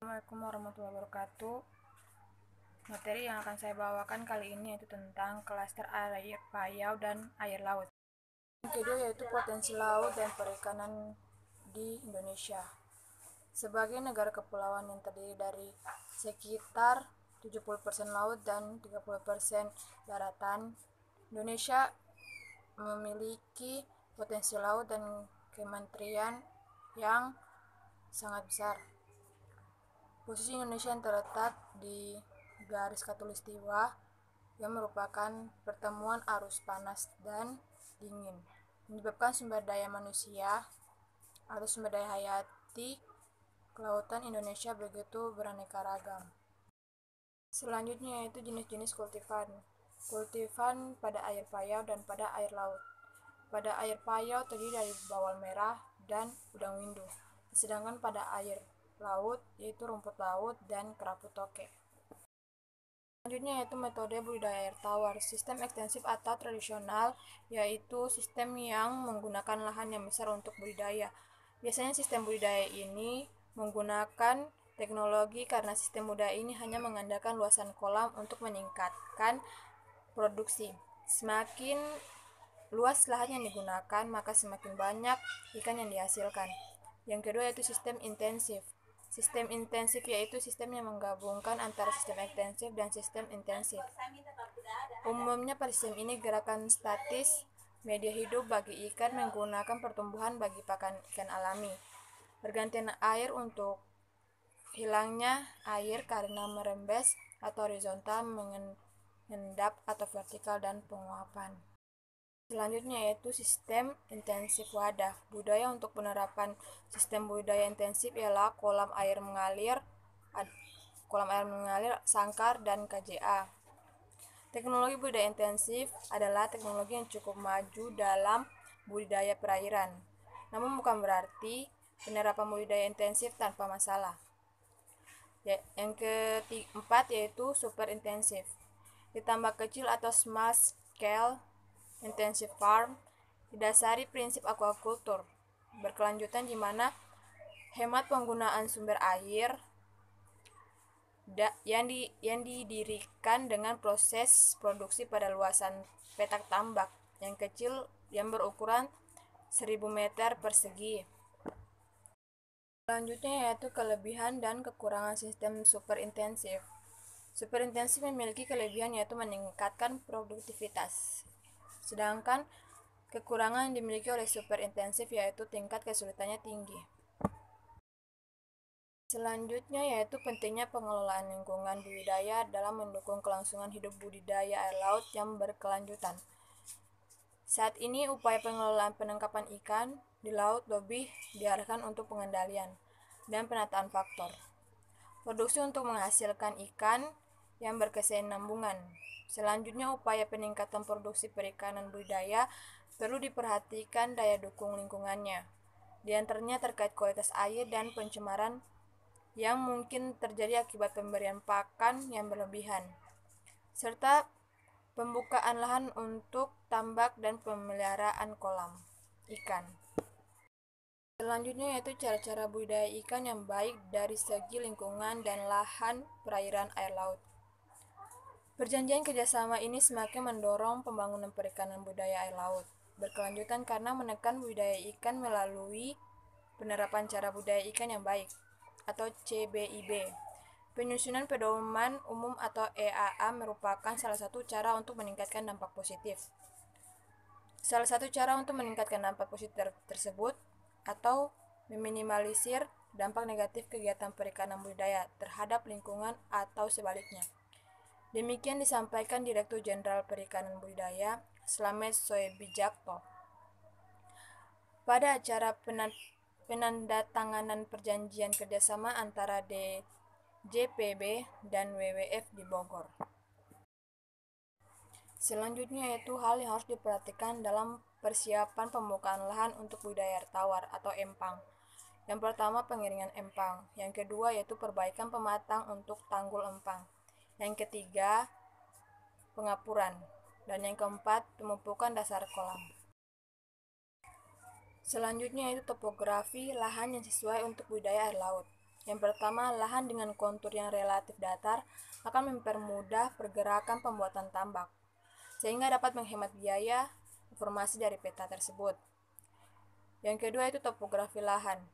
Assalamualaikum warahmatullahi wabarakatuh. Materi yang akan saya bawakan kali ini yaitu tentang klaster air payau dan air laut. Yang kedua yaitu potensi laut dan perikanan di Indonesia. Sebagai negara kepulauan yang terdiri dari sekitar 70% laut dan 30% daratan, Indonesia memiliki potensi laut dan kementerian yang sangat besar. Posisi Indonesia yang terletak di garis khatulistiwa yang merupakan pertemuan arus panas dan dingin, menyebabkan sumber daya manusia atau sumber daya hayati kelautan Indonesia begitu beraneka ragam. Selanjutnya yaitu jenis-jenis kultifan. Kultifan pada air payau dan pada air laut. Pada air payau terdiri dari bawal merah dan udang windu, sedangkan pada air laut yaitu rumput laut dan kerapu toke. Selanjutnya yaitu metode budidaya air tawar. Sistem ekstensif atau tradisional yaitu sistem yang menggunakan lahan yang besar untuk budidaya. Biasanya sistem budidaya ini menggunakan teknologi karena sistem budidaya ini hanya mengandalkan luasan kolam untuk meningkatkan produksi. Semakin luas lahan yang digunakan, maka semakin banyak ikan yang dihasilkan. Yang kedua yaitu sistem intensif. Sistem intensif yaitu sistem yang menggabungkan antara sistem ekstensif dan sistem intensif. Umumnya pada sistem ini gerakan statis media hidup bagi ikan menggunakan pertumbuhan bagi pakan ikan alami. Pergantian air untuk hilangnya air karena merembes atau horizontal, mengendap atau vertikal, dan penguapan. Selanjutnya yaitu sistem intensif wadah. Budaya untuk penerapan sistem budidaya intensif ialah kolam air mengalir, sangkar, dan KJA. Teknologi budidaya intensif adalah teknologi yang cukup maju dalam budidaya perairan. Namun bukan berarti penerapan budidaya intensif tanpa masalah. Yang keempat yaitu super intensif. Ditambah kecil atau small scale intensive farm didasari prinsip aquaculture berkelanjutan di mana hemat penggunaan sumber air yang didirikan dengan proses produksi pada luasan petak tambak yang kecil yang berukuran 1000 meter persegi. Selanjutnya yaitu kelebihan dan kekurangan sistem super intensif. Super intensif memiliki kelebihan yaitu meningkatkan produktivitas. Sedangkan kekurangan yang dimiliki oleh super intensif yaitu tingkat kesulitannya tinggi. Selanjutnya yaitu pentingnya pengelolaan lingkungan budidaya dalam mendukung kelangsungan hidup budidaya air laut yang berkelanjutan. Saat ini upaya pengelolaan penangkapan ikan di laut lebih diarahkan untuk pengendalian dan penataan faktor produksi untuk menghasilkan ikan yang berkesinambungan. Selanjutnya, upaya peningkatan produksi perikanan budidaya perlu diperhatikan daya dukung lingkungannya, di antaranya terkait kualitas air dan pencemaran yang mungkin terjadi akibat pemberian pakan yang berlebihan, serta pembukaan lahan untuk tambak dan pemeliharaan kolam ikan. Selanjutnya yaitu cara-cara budidaya ikan yang baik dari segi lingkungan dan lahan perairan air laut. Perjanjian kerjasama ini semakin mendorong pembangunan perikanan budidaya air laut berkelanjutan karena menekan budidaya ikan melalui penerapan cara budidaya ikan yang baik atau CBIB. Penyusunan pedoman umum atau EAA merupakan salah satu cara untuk meningkatkan dampak positif. Salah satu cara untuk meningkatkan dampak positif tersebut atau meminimalisir dampak negatif kegiatan perikanan budidaya terhadap lingkungan atau sebaliknya. Demikian disampaikan Direktur Jenderal Perikanan Budidaya Slamet Soebijakto pada acara penandatanganan perjanjian kerjasama antara DJPB dan WWF di Bogor. Selanjutnya yaitu hal yang harus diperhatikan dalam persiapan pembukaan lahan untuk budidaya air tawar atau empang. Yang pertama pengeringan empang, yang kedua yaitu perbaikan pematang untuk tanggul empang. Yang ketiga, pengapuran. Dan yang keempat, pemupukan dasar kolam. Selanjutnya itu topografi lahan yang sesuai untuk budidaya air laut. Yang pertama, lahan dengan kontur yang relatif datar akan mempermudah pergerakan pembuatan tambak, sehingga dapat menghemat biaya informasi dari peta tersebut. Yang kedua itu topografi lahan.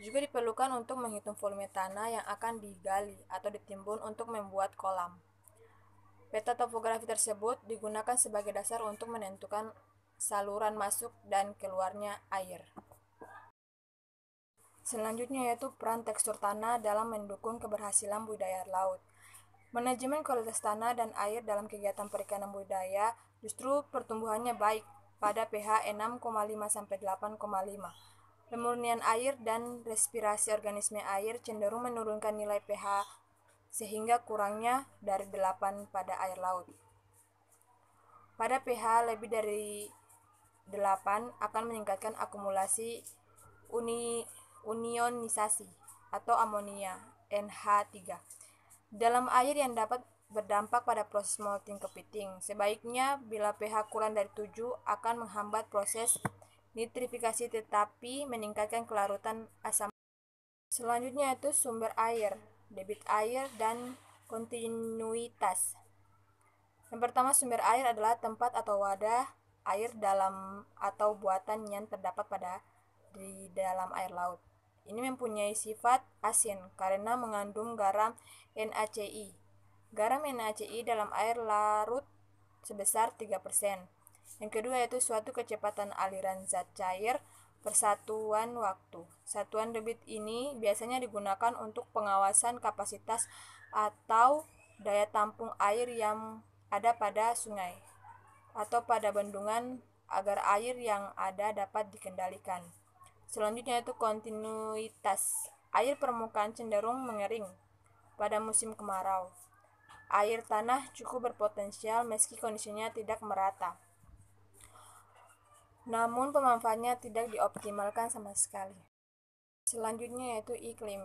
Juga diperlukan untuk menghitung volume tanah yang akan digali atau ditimbun untuk membuat kolam. Peta topografi tersebut digunakan sebagai dasar untuk menentukan saluran masuk dan keluarnya air. Selanjutnya yaitu peran tekstur tanah dalam mendukung keberhasilan budidaya air laut. Manajemen kualitas tanah dan air dalam kegiatan perikanan budidaya justru pertumbuhannya baik pada pH 6,5-8,5. Pemurnian air dan respirasi organisme air cenderung menurunkan nilai pH sehingga kurangnya dari 8 pada air laut. Pada pH lebih dari 8 akan meningkatkan akumulasi unionisasi atau amonia NH3 dalam air yang dapat berdampak pada proses molting kepiting. Sebaiknya bila pH kurang dari 7 akan menghambat proses nitrifikasi tetapi meningkatkan kelarutan asam. Selanjutnya itu sumber air, debit air, dan kontinuitas. Yang pertama, sumber air adalah tempat atau wadah air dalam atau buatan yang terdapat di dalam air laut. Ini mempunyai sifat asin karena mengandung garam NaCl. Garam NaCl dalam air larut sebesar 3%. Yang kedua yaitu suatu kecepatan aliran zat cair per satuan waktu. Satuan debit ini biasanya digunakan untuk pengawasan kapasitas atau daya tampung air yang ada pada sungai atau pada bendungan agar air yang ada dapat dikendalikan. Selanjutnya itu kontinuitas. Air permukaan cenderung mengering pada musim kemarau. Air tanah cukup berpotensial meski kondisinya tidak merata. Namun pemanfaatannya tidak dioptimalkan sama sekali. Selanjutnya yaitu iklim.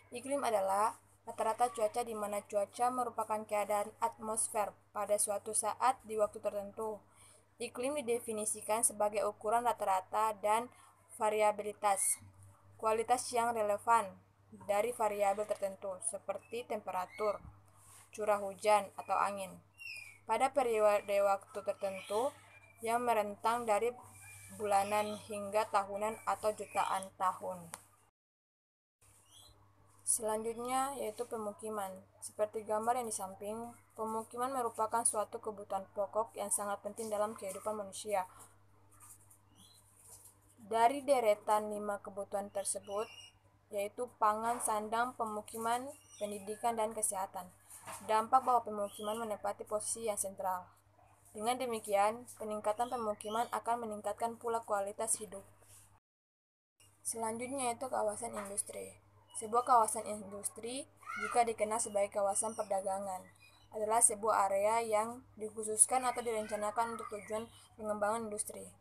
Iklim adalah rata-rata cuaca di mana cuaca merupakan keadaan atmosfer pada suatu saat di waktu tertentu. Iklim didefinisikan sebagai ukuran rata-rata dan variabilitas kualitas yang relevan dari variabel tertentu seperti temperatur, curah hujan, atau angin pada periode waktu tertentu yang merentang dari bulanan hingga tahunan atau jutaan tahun. Selanjutnya yaitu pemukiman. Seperti gambar yang di samping, pemukiman merupakan suatu kebutuhan pokok yang sangat penting dalam kehidupan manusia. Dari deretan 5 kebutuhan tersebut, yaitu pangan, sandang, pemukiman, pendidikan, dan kesehatan, dampak bahwa pemukiman menempati posisi yang sentral. Dengan demikian, peningkatan pemukiman akan meningkatkan pula kualitas hidup. Selanjutnya yaitu kawasan industri. Sebuah kawasan industri, jika dikenal sebagai kawasan perdagangan, adalah sebuah area yang dikhususkan atau direncanakan untuk tujuan pengembangan industri.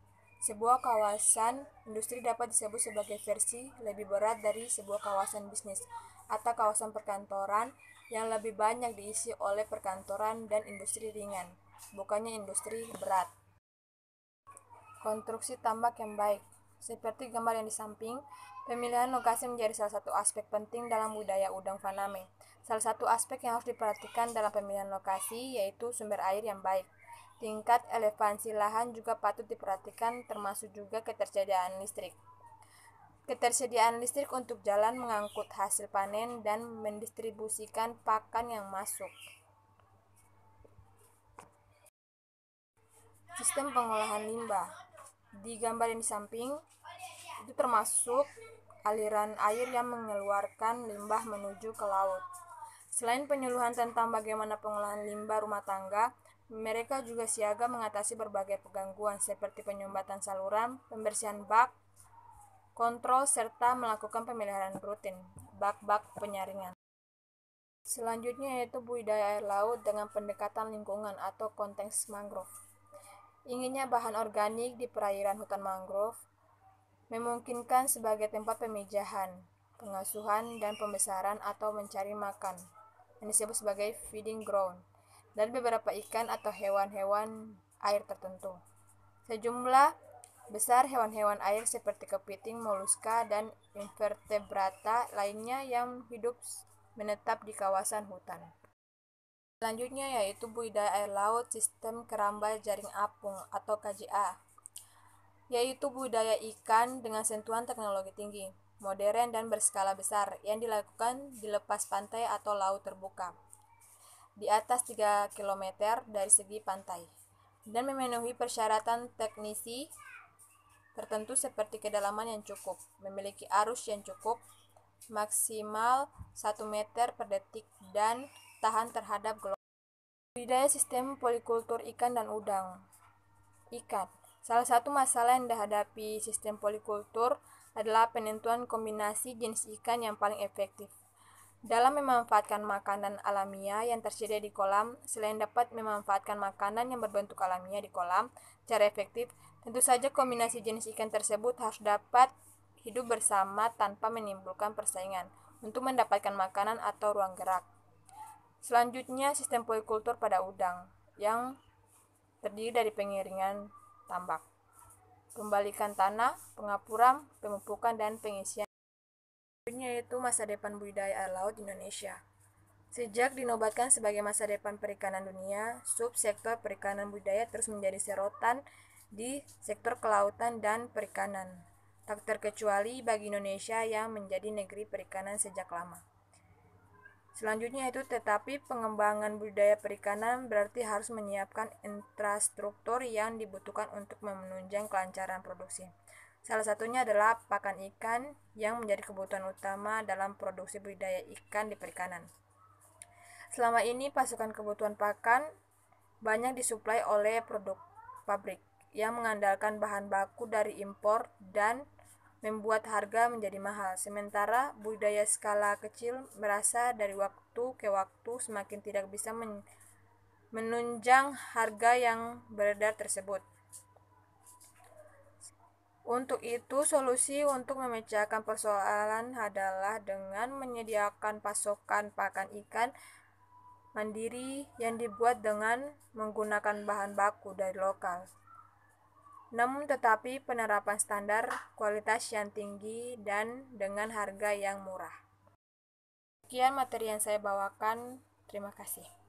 Sebuah kawasan industri dapat disebut sebagai versi lebih berat dari sebuah kawasan bisnis atau kawasan perkantoran yang lebih banyak diisi oleh perkantoran dan industri ringan, bukannya industri berat. Konstruksi tambak yang baik. Seperti gambar yang di samping, pemilihan lokasi menjadi salah satu aspek penting dalam budidaya udang faname. Salah satu aspek yang harus diperhatikan dalam pemilihan lokasi yaitu sumber air yang baik. Tingkat elevasi lahan juga patut diperhatikan, termasuk juga ketersediaan listrik. Ketersediaan listrik untuk jalan mengangkut hasil panen dan mendistribusikan pakan yang masuk. Sistem pengolahan limbah. Di gambar yang di samping, itu termasuk aliran air yang mengeluarkan limbah menuju ke laut. Selain penyuluhan tentang bagaimana pengolahan limbah rumah tangga, mereka juga siaga mengatasi berbagai gangguan seperti penyumbatan saluran, pembersihan bak, kontrol, serta melakukan pemeliharaan rutin bak-bak penyaringan. Selanjutnya yaitu budidaya air laut dengan pendekatan lingkungan atau konteks mangrove. Inginnya bahan organik di perairan hutan mangrove memungkinkan sebagai tempat pemijahan, pengasuhan, dan pembesaran atau mencari makan yang disebut sebagai feeding ground dari beberapa ikan atau hewan-hewan air tertentu. Sejumlah besar hewan-hewan air seperti kepiting, moluska, dan invertebrata lainnya yang hidup menetap di kawasan hutan. Selanjutnya yaitu budidaya air laut sistem keramba jaring apung atau KJA, yaitu budidaya ikan dengan sentuhan teknologi tinggi, modern dan berskala besar yang dilakukan di lepas pantai atau laut terbuka di atas 3 km dari segi pantai dan memenuhi persyaratan teknisi tertentu seperti kedalaman yang cukup, memiliki arus yang cukup, maksimal 1 meter per detik, dan tahan terhadap gelombang. Budidaya sistem polikultur ikan dan udang. Ikan. Salah satu masalah yang dihadapi sistem polikultur adalah penentuan kombinasi jenis ikan yang paling efektif. Dalam memanfaatkan makanan alamiah yang tersedia di kolam, selain dapat memanfaatkan makanan yang berbentuk alamiah di kolam secara efektif, tentu saja kombinasi jenis ikan tersebut harus dapat hidup bersama tanpa menimbulkan persaingan untuk mendapatkan makanan atau ruang gerak. Selanjutnya, sistem polikultur pada udang yang terdiri dari pengiringan tambak, pembalikan tanah, pengapuran, pemupukan, dan pengisian. Selanjutnya yaitu masa depan budidaya air laut di Indonesia. Sejak dinobatkan sebagai masa depan perikanan dunia, subsektor perikanan budidaya terus menjadi sorotan di sektor kelautan dan perikanan, tak terkecuali bagi Indonesia yang menjadi negeri perikanan sejak lama. Selanjutnya itu tetapi pengembangan budidaya perikanan berarti harus menyiapkan infrastruktur yang dibutuhkan untuk menunjang kelancaran produksi. Salah satunya adalah pakan ikan yang menjadi kebutuhan utama dalam produksi budidaya ikan di perikanan. Selama ini pasukan kebutuhan pakan banyak disuplai oleh produk pabrik yang mengandalkan bahan baku dari impor dan membuat harga menjadi mahal, sementara budidaya skala kecil merasa dari waktu ke waktu semakin tidak bisa menunjang harga yang beredar tersebut. Untuk itu, solusi untuk memecahkan persoalan adalah dengan menyediakan pasokan pakan ikan mandiri yang dibuat dengan menggunakan bahan baku dari lokal. Namun tetapi penerapan standar kualitas yang tinggi dan dengan harga yang murah. Sekian materi yang saya bawakan. Terima kasih.